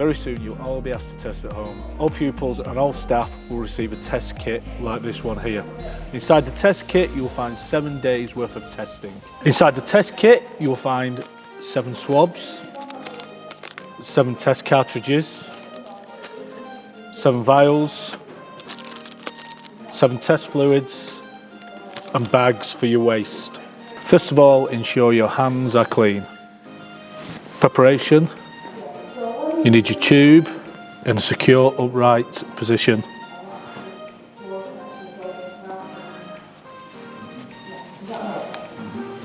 Very soon you'll all be asked to test at home. All pupils and all staff will receive a test kit like this one here. Inside the test kit you will find 7 days worth of testing. Inside the test kit you will find 7 swabs, 7 test cartridges, 7 vials, 7 test fluids and bags for your waste. First of all, ensure your hands are clean. Preparation. You need your tube in a secure upright position.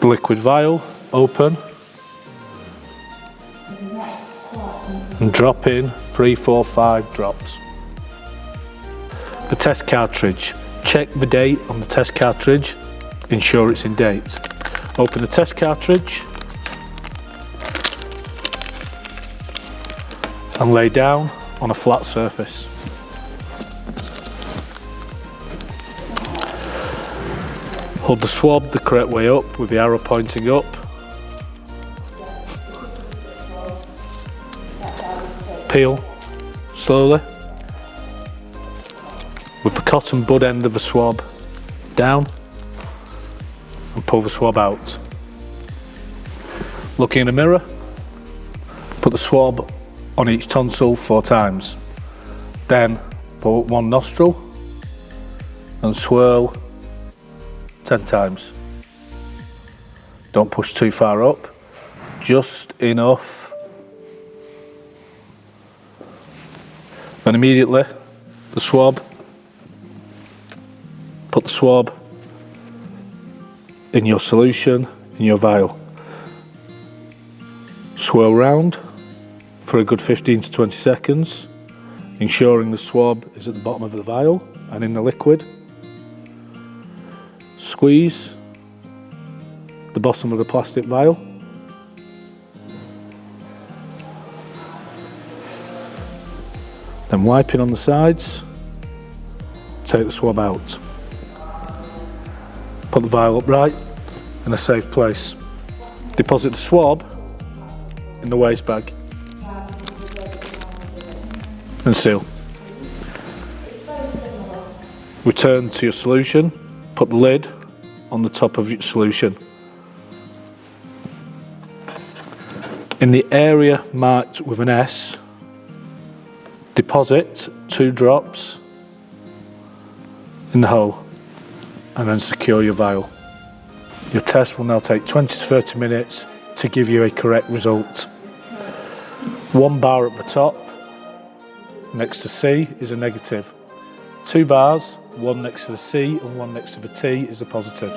The liquid vial, open. And drop in 3, 4, 5 drops. The test cartridge. Check the date on the test cartridge. Ensure it's in date. Open the test cartridge. And lay down on a flat surface. Hold the swab the correct way up with the arrow pointing up. Peel slowly with the cotton bud end of the swab down and pull the swab out. Looking in a mirror, put the swab on each tonsil 4 times. Then pull up one nostril and swirl 10 times. Don't push too far up, just enough. Then immediately the swab, put the swab in your solution, in your vial. Swirl round for a good 15 to 20 seconds, ensuring the swab is at the bottom of the vial and in the liquid. Squeeze the bottom of the plastic vial. Then wiping on the sides, take the swab out. Put the vial upright in a safe place. Deposit the swab in the waste bag and seal. Return to your solution, put the lid on the top of your solution. In the area marked with an S, deposit 2 drops in the hole and then secure your vial. Your test will now take 20 to 30 minutes to give you a correct result. 1 bar at the top next to C is a negative. 2 bars, one next to the C and one next to the T is a positive.